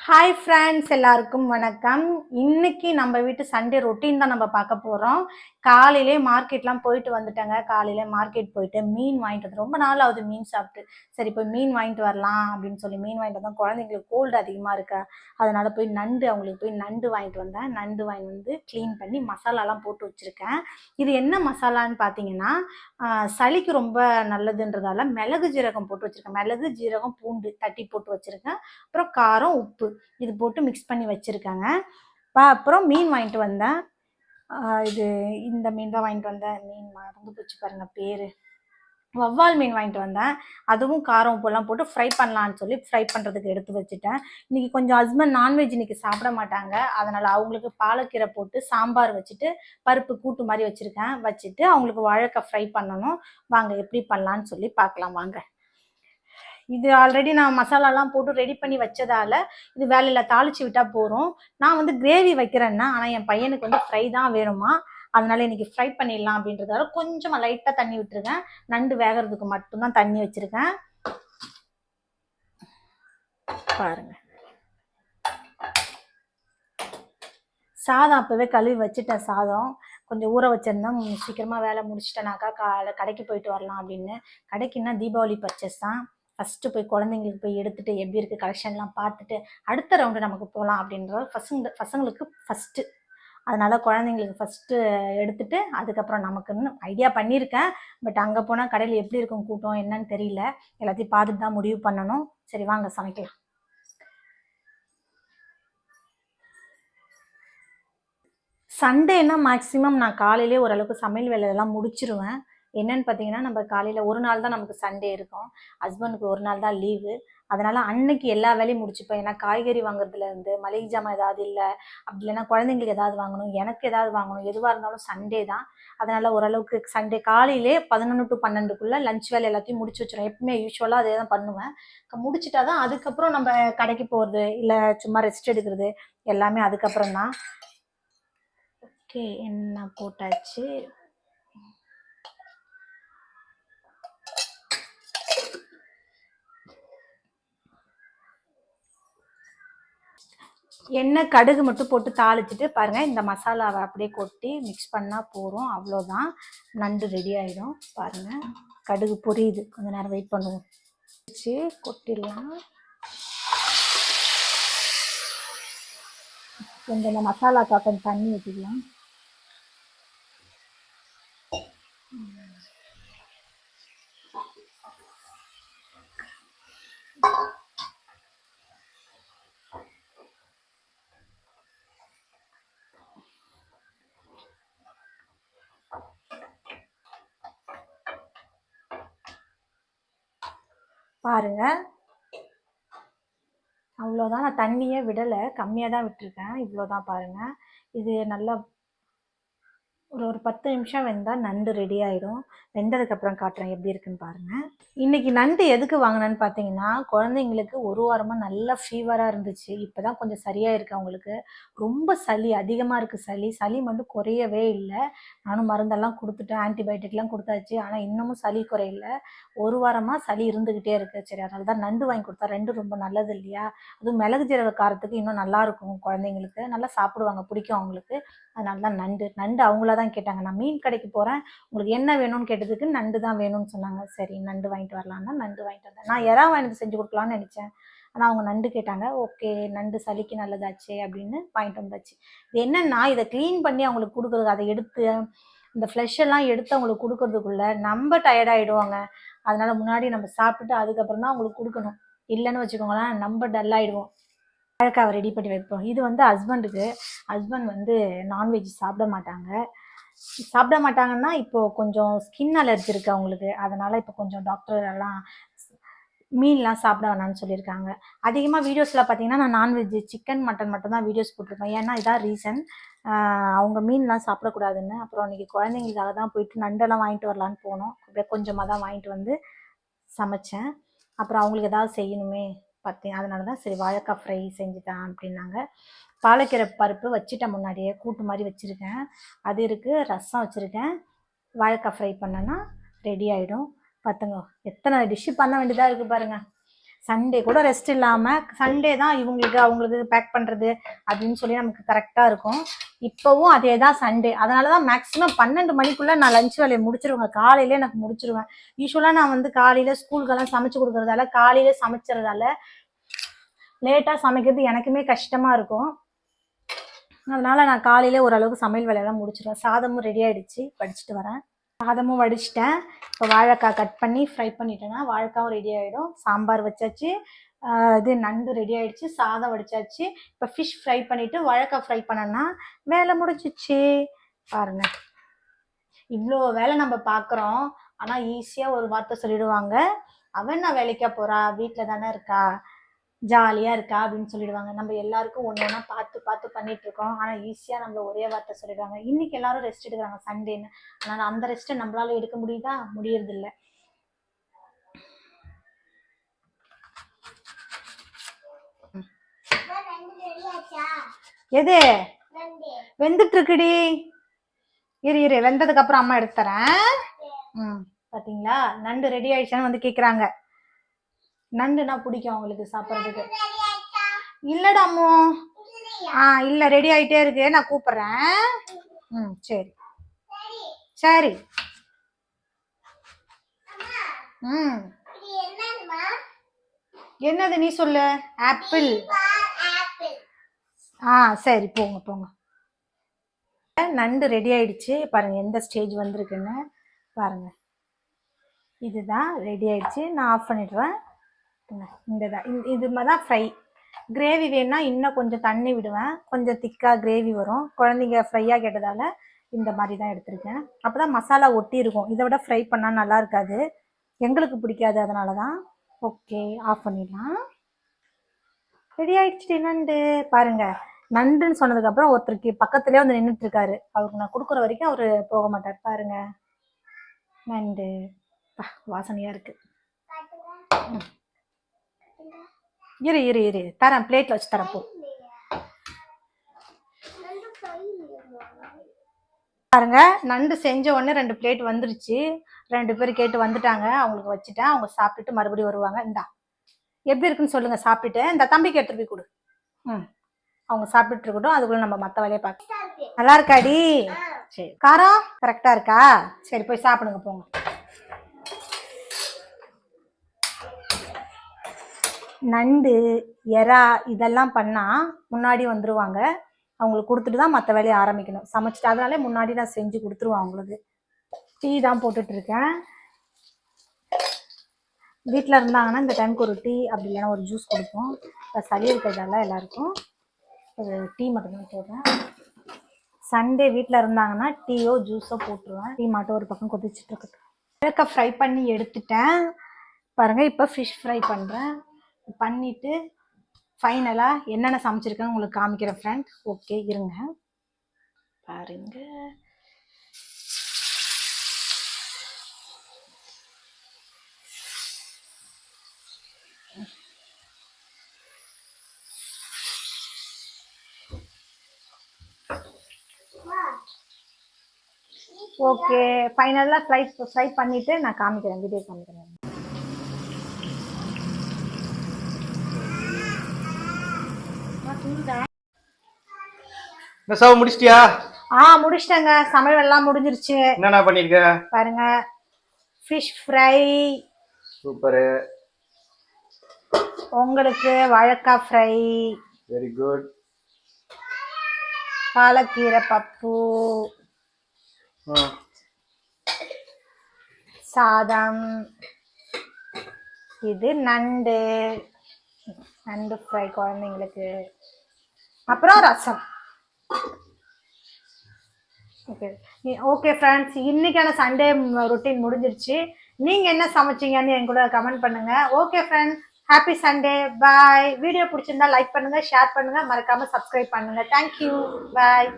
Hi friends, எல்லாருக்கும் வணக்கம். இன்னைக்கு நம்ம வீட்டு சண்டே ரொட்டீன் தான் நம்ம பார்க்க போகிறோம். காலையிலே மார்க்கெட்லாம் போயிட்டு வந்துட்டேங்க. காலையிலே மார்க்கெட் போயிட்டு மீன் வாங்கிட்டு வந்து ரொம்ப நாள் ஆகுது மீன் சாப்பிட்டு. சரி போய் மீன் வாங்கிட்டு வரலாம் அப்படின்னு சொல்லி மீன் வாங்கிட்டு வந்தோம். குழந்தைங்களுக்கு கோல்டு அதிகமாக இருக்கா, அதனால போய் அவங்களுக்கு போய் நண்டு வாங்கிட்டு வந்தேன். நண்டு வாங்கி வந்து க்ளீன் பண்ணி மசாலாலாம் போட்டு வச்சுருக்கேன். இது என்ன மசாலான்னு பார்த்தீங்கன்னா, சளிக்கு ரொம்ப நல்லதுன்றதால மிளகு ஜீரகம் போட்டு வச்சுருக்கேன். மிளகு ஜீரகம் பூண்டு தட்டி போட்டு வச்சுருக்கேன். அப்புறம் காரம் உப்பு இது போட்டு மிக்ஸ் பண்ணி வச்சுருக்கேங்க. அப்புறம் மீன் வாங்கிட்டு வந்தேன். இது இந்த மீன் தான் வாங்கிட்டு வந்தேன். மீன் மறந்து போச்சு பாருங்கள் பேர். வவ்வால் மீன் வாங்கிட்டு வந்தேன். அதுவும் காரம் உப்புலாம் போட்டு ஃப்ரை பண்ணலான்னு சொல்லி ஃப்ரை பண்ணுறதுக்கு எடுத்து வச்சுட்டேன். இன்றைக்கி கொஞ்சம் ஹஸ்பண்ட் நான்வெஜ் இன்றைக்கி சாப்பிட மாட்டாங்க. அதனால் அவங்களுக்கு பாலக்கீரை போட்டு சாம்பார் வச்சுட்டு பருப்பு கூட்டு மாதிரி வச்சுட்டு அவங்களுக்கு வாழைக்காய் ஃப்ரை பண்ணணும். வாங்க எப்படி பண்ணலான்னு சொல்லி பார்க்கலாம் வாங்க. இது ஆல்ரெடி நான் மசாலாலாம் போட்டு ரெடி பண்ணி வச்சதால இது வேலையில் தாளித்து விட்டால் போகிறோம். நான் வந்து கிரேவி வைக்கிறேன்னா, ஆனால் என் பையனுக்கு வந்து ஃப்ரை தான் வேணுமா, அதனால இன்னைக்கு ஃப்ரை பண்ணிடலாம் அப்படின்றதால கொஞ்சமாக லைட்டாக தண்ணி விட்டுருக்கேன். நண்டு வேகிறதுக்கு மட்டும்தான் தண்ணி வச்சுருக்கேன். பாருங்கள், சாதம் அப்போவே கழுவி வச்சுட்டேன். சாதம் கொஞ்சம் ஊற வச்சிருந்தேன். சீக்கிரமாக வேலை முடிச்சிட்டேனாக்கா கடைக்கு போயிட்டு வரலாம் அப்படின்னு. கடைக்குன்னா தீபாவளி பர்ச்சேஸ் தான். ஃபஸ்ட்டு போய் குழந்தைங்களுக்கு போய் எடுத்துகிட்டு எப்படி இருக்குது கலெக்ஷன்லாம் பார்த்துட்டு அடுத்த ரவுண்டு நமக்கு போகலாம் அப்படின்றது பசங்களுக்கு ஃபஸ்ட்டு. அதனால் குழந்தைங்களுக்கு ஃபஸ்ட்டு எடுத்துகிட்டு அதுக்கப்புறம் நமக்குன்னு ஐடியா பண்ணியிருக்கேன். பட் அங்கே போனால் கடையில் எப்படி இருக்கும் கூட்டம் என்னன்னு தெரியல. எல்லாத்தையும் பார்த்துட்டு தான் முடிவு பண்ணணும். சரி வாங்க சமைக்கலாம். சண்டேனா மேக்ஸிமம் நான் காலையிலே ஓரளவுக்கு சமையல் வேலையெல்லாம் முடிச்சிருவேன். என்னன்னு பார்த்தீங்கன்னா, நம்ம காலையில் ஒரு நாள் தான் நமக்கு சண்டே இருக்கும். ஹஸ்பண்டுக்கு ஒரு நாள் தான் லீவு. அதனால் அன்னைக்கு எல்லா வேலையும் முடிச்சுப்பேன். ஏன்னா காய்கறி வாங்குறதுலேருந்து மளிகை ஜாமான் ஏதாவது இல்லை, அப்படி இல்லைன்னா குழந்தைங்களுக்கு ஏதாவது வாங்கணும், எனக்கு ஏதாவது வாங்கணும், எதுவாக இருந்தாலும் சண்டே தான். அதனால் ஓரளவுக்கு சண்டே காலையிலே 11 to 12க்குள்ளே லஞ்ச் வேலை எல்லாத்தையும் முடிச்சு வச்சுருவேன். எப்பவுமே யூஸ்வலாக அதே தான் பண்ணுவேன். முடிச்சுட்டா தான் அதுக்கப்புறம் நம்ம கடைக்கு போகிறது இல்லை சும்மா ரெஸ்ட் எடுக்கிறது எல்லாமே அதுக்கப்புறம் தான். ஓகே, என்ன போட்டாச்சு. எண்ணெய் கடுகு மட்டும் போட்டு தாளிச்சிட்டு பாருங்கள், இந்த மசாலாவை அப்படியே கொட்டி மிக்ஸ் பண்ணால் போகிறோம். அவ்வளோதான், நண்டு ரெடி ஆகிடும். பாருங்கள், கடுகு பொரியுது. கொஞ்சம் நேரம் வெயிட் பண்ணுவோம். கொட்டிடலாம். கொஞ்சம் இந்த மசாலாக்கா கொஞ்சம் தண்ணி ஊற்றிக்கலாம். பாருங்கள், அவ்வளோதான். நான் தண்ணியே விடலை, கம்மியாக தான் விட்டுருக்கேன். இவ்வளோதான் பாருங்கள். இது நல்லா ஒரு 10 நிமிஷம் வெந்தால் நண்டு ரெடி ஆகிடும். வெந்ததுக்கப்புறம் காட்டுறேன் எப்படி இருக்குன்னு பாருங்கள். இன்றைக்கி நண்டு எதுக்கு வாங்கினேன்னு பார்த்தீங்கன்னா, குழந்தைங்களுக்கு ஒரு வாரமாக நல்லா ஃபீவராக இருந்துச்சு. இப்போ தான் கொஞ்சம் சரியாக இருக்குது அவங்களுக்கு. ரொம்ப சளி அதிகமாக இருக்குது. சளி மட்டும் குறையவே இல்லை. நானும் மருந்தெல்லாம் கொடுத்துட்டேன், ஆன்டிபயோட்டிக்லாம் கொடுத்தாச்சு. ஆனால் இன்னமும் சளி குறையல. ஒரு வாரமாக சளி இருந்துக்கிட்டே இருக்குது. சரி அதனால தான் நண்டு வாங்கி கொடுத்தா. ரெண்டு ரொம்ப நல்லது இல்லையா, அதுவும் மிளகு ஜீரக காரத்துக்கு இன்னும் நல்லாயிருக்கும். குழந்தைங்களுக்கு நல்லா சாப்பிடுவாங்க, பிடிக்கும் அவங்களுக்கு. அதனால தான் நண்டு அவங்களா தான் கேட்டாங்க. நான் மீன் கடைக்கு போகிறேன், உங்களுக்கு என்ன வேணும்னு கேட்டதுக்கு நண்டு தான் வேணும்னு சொன்னாங்க. சரி நண்டு வாங்கிட்டு வரலான்னா நண்டு வாங்கிட்டு வந்தேன். நான் எறா வாங்கிட்டு செஞ்சு கொடுக்கலான்னு நினச்சேன். ஆனால் அவங்க நண்டு கேட்டாங்க. ஓகே, நண்டு சளிக்கு நல்லதாச்சே அப்படின்னு வாங்கிட்டு வந்தாச்சு. இது என்னென்னா, இதை க்ளீன் பண்ணி அவங்களுக்கு கொடுக்குறது, அதை எடுத்து இந்த ஃப்ளஷ் எல்லாம் எடுத்து அவங்களுக்கு கொடுக்கறதுக்குள்ளே நம்ம டயர்டாகிடுவாங்க. அதனால் முன்னாடி நம்ம சாப்பிட்டுட்டு அதுக்கப்புறம் தான் அவங்களுக்கு கொடுக்கணும். இல்லைன்னு வச்சுக்கோங்களேன், நம்ம டல்லாகிடுவோம். வாழைக்காவை ரெடி பண்ணி வைப்போம். இது வந்து ஹஸ்பண்ட் வந்து நான்வெஜ் சாப்பிட மாட்டாங்கன்னா, இப்போது கொஞ்சம் ஸ்கின் அலர்ஜி இருக்குது அவங்களுக்கு. அதனால் இப்போ கொஞ்சம் டாக்டர் எல்லாம் மீன்லாம் சாப்பிட வேணாம்னு சொல்லியிருக்காங்க. அதிகமாக வீடியோஸில் பார்த்தீங்கன்னா, நான் நான்வெஜ் சிக்கன் மட்டன் மட்டும் தான் வீடியோஸ் போட்டிருப்பேன். ஏன்னா இதான் ரீசன், அவங்க மீன்லாம் சாப்பிடக்கூடாதுன்னு. அப்புறம் இன்றைக்கி குழந்தைங்களுக்காக தான் போயிட்டு நண்டெல்லாம் வாங்கிட்டு வரலான்னு போனோம். அப்படியே கொஞ்சமாக தான் வாங்கிட்டு வந்து சமைச்சேன். அப்புறம் அவங்களுக்கு ஏதாவது செய்யணுமே பார்த்தேன், அதனால தான் சரி வாழைக்காய் ஃப்ரை செஞ்சுட்டேன் அப்படின்னாங்க. பாலக்கீரை பருப்பு வச்சுட்டேன், முன்னாடியே கூட்டு மாதிரி வச்சுருக்கேன். அது இருக்குது, ரசம் வச்சுருக்கேன். வாழைக்காய் ஃப்ரை பண்ணேன்னா ரெடி ஆகிடும். பார்த்துங்க, எத்தனை டிஷ்ஷு பண்ண வேண்டியதாக இருக்குது பாருங்கள். சண்டே கூட ரெஸ்ட் இல்லாமல் சண்டே தான் இவங்களுக்கு அவங்களுக்கு பேக் பண்ணுறது அப்படின்னு சொல்லி நமக்கு கரெக்டாக இருக்கும். இப்போவும் அதே தான் சண்டே. அதனால தான் மேக்ஸிமம் 12 மணிக்குள்ளே நான் லஞ்ச் வேலையை முடிச்சிருவேன். காலையிலே எனக்கு முடிச்சிருவேன். யூஸ்வலாக நான் வந்து காலையில் ஸ்கூலுக்கெல்லாம் சமைச்சு கொடுக்குறதால காலையிலே சமைச்சறதால லேட்டாக சமைக்கிறது எனக்குமே கஷ்டமாக இருக்கும். அதனால நான் காலையிலே ஓரளவுக்கு சமையல் வேலையெல்லாம் முடிச்சிடுவேன். சாதமும் ரெடி ஆகிடுச்சு, படிச்சுட்டு வரேன். சாதமும் வடிச்சிட்டேன். இப்போ வாழைக்காய் கட் பண்ணி ஃப்ரை பண்ணிட்டேன்னா வாழைக்காவும் ரெடி ஆகிடும். சாம்பார் வச்சாச்சு, இது நண்டு ரெடி ஆகிடுச்சு, சாதம் வடிச்சாச்சு. இப்போ ஃபிஷ் ஃப்ரை பண்ணிவிட்டு வாழைக்காய் ஃப்ரை பண்ணேன்னா வேலை முடிஞ்சிச்சு. பாருங்க, இவ்வளோ வேலை நம்ம பார்க்குறோம். ஆனால் ஈஸியாக ஒரு வார்த்தை சொல்லிடுவாங்க, அவன் நான் வேலைக்கா போகிறா, வீட்டில் தானே இருக்கா, ஜாலியாக இருக்கா அப்படின்னு சொல்லிடுவாங்க. நம்ம எல்லாருக்கும் ஒன்று ஒன்றா பார்த்து பார்த்து பண்ணிட்டு இருக்கோம். ஆனால் ஈஸியாக நம்மள ஒரே வார்த்தை சொல்லிடுவாங்க. இன்னைக்கு எல்லாரும் ரெஸ்ட் எடுக்கிறாங்க சண்டேன்னு. ஆனால் அந்த ரெஸ்ட்டை நம்மளால எடுக்க முடியுதா? முடியறதில்ல. எது வெந்துட்டு இருக்குடி? இரு வெந்ததுக்கு அப்புறம் அம்மா எடுத்து தரேன். பாத்தீங்களா, நண்டு ரெடி ஆயிடுச்சான்னு வந்து கேக்குறாங்க. நண்டுனா பிடிக்கும் அவங்களுக்கு சாப்பிட்றதுக்கு. இல்லடா அம்மோ, இல்ல ரெடி ஆயிட்டே இருக்கு, நான் கூப்பிடுறேன். சரி சரி. என்னது நீ சொல்லு. ஆப்பிள். சரி, போங்க போங்க. நண்டு ரெடி ஆயிடுச்சு. பாருங்க எந்த ஸ்டேஜ் வந்திருக்குன்னு பாருங்க. இதுதான் ரெடி ஆயிடுச்சு. நான் ஆஃப் பண்ணிடுவேன். இந்ததான் இது மாதிரி தான் ஃப்ரை. கிரேவி வேணும்னா இன்னும் கொஞ்சம் தண்ணி விடுவேன், கொஞ்சம் திக்காக கிரேவி வரும். குழந்தைங்க ஃப்ரையாக கேட்டதால இந்த மாதிரி தான் எடுத்திருக்கேன். அப்போ தான் மசாலா ஒட்டி இருக்கும். இதை விட ஃப்ரை பண்ணால் நல்லா இருக்காது, எங்களுக்கு பிடிக்காது. அதனால தான். ஓகே, ஆஃப் பண்ணிடலாம். ரெடி ஆயிடுச்சு நண்டு. பாருங்க, நண்டுன்னு சொன்னதுக்கப்புறம் ஒருத்தருக்கு பக்கத்துலேயே வந்து நின்றுட்டு இருக்காரு. அவருக்கு நான் கொடுக்குற வரைக்கும் அவர் போக மாட்டார். பாருங்க, நண்டு வாசனையா இருக்கு. இரு தரேன், பிளேட்ல வச்சு தரேன். போ. பாருங்க, நண்டு செஞ்ச உடனே 2 பிளேட் வந்துருச்சு. 2 பேர் கேட்டு வந்துட்டாங்க, அவங்களுக்கு வச்சுட்டேன். அவங்க சாப்பிட்டுட்டு மறுபடியும் வருவாங்க. இந்தா எப்படி இருக்குன்னு சொல்லுங்க சாப்பிட்டுட்டு. இந்த தம்பிக்கு எடுத்துட்டு போய் கொடு. அவங்க சாப்பிட்டு இருக்கட்டும், அதுக்குள்ள நம்ம மற்ற வேலையை பார்க்க. நல்லா இருக்காடி? சரி. காரம் கரெக்டா இருக்கா? சரி, போய் சாப்பிடுங்க போங்க. நண்டு, எறா இதெல்லாம் பண்ணால் முன்னாடி வந்துடுவாங்க. அவங்களுக்கு கொடுத்துட்டு தான் மற்ற வேலையை ஆரம்பிக்கணும். சமைச்சிட்டு அதனாலே முன்னாடி நான் செஞ்சு கொடுத்துருவேன் அவங்களுக்கு. டீ தான் போட்டுட்ருக்கேன். வீட்டில் இருந்தாங்கன்னா இந்த டைமுக்கு ஒரு டீ, அப்படி இல்லைன்னா ஒரு ஜூஸ் கொடுப்போம். இப்போ சளி இருக்கிறதால எல்லாருக்கும் ஒரு டீ மட்டும்தான் போடுறேன். சண்டே வீட்டில் இருந்தாங்கன்னா டீயோ ஜூஸோ போட்டுருவேன். டீ மட்டும் ஒரு பக்கம் கொதிச்சுட்டு இருக்கட்டும். ஃப்ரை பண்ணி எடுத்துட்டேன். பாருங்கள், இப்போ ஃபிஷ் ஃப்ரை பண்ணுறேன். பண்ணிவிட்டு ஃபைனலாக என்னென்ன சமைச்சிருக்கேன்னு உங்களுக்கு காமிக்கிறேன் ஃப்ரெண்ட். ஓகே இருங்க. பாருங்க, ஓகே ஃபைனலாக ஃப்ரை பண்ணிவிட்டு நான் காமிக்கிறேன், வீடியோ காமிக்கிறேன். முடிச்சிட்டியா? முடிச்சிட்டேங்க. சமையல் எல்லாம் முடிஞ்சிருச்சு. என்னென்ன பண்ணிருக்க பாருங்க, ஃபிஷ் ஃப்ரை, சூப்பர். உங்களுக்கு வாழைக்காய் ஃப்ரை, வெரி குட். பாலக்கீரை பப்பு, சாதம், இது நண்டு ஃப்ரை குழந்தைங்களுக்கு, அப்புறம் ரசம். ஓகே ஃப்ரெண்ட்ஸ், இன்னைக்கான சண்டே ரொட்டீன் முடிஞ்சிருச்சு. நீங்கள் என்ன சமைச்சிங்கன்னு என் கூட கமெண்ட் பண்ணுங்கள். ஓகே ஃப்ரெண்ட்ஸ், ஹாப்பி சண்டே, பாய். வீடியோ பிடிச்சிருந்தா லைக் பண்ணுங்கள், ஷேர் பண்ணுங்கள், மறக்காமல் சப்ஸ்கிரைப் பண்ணுங்கள். தேங்க்யூ, பாய்.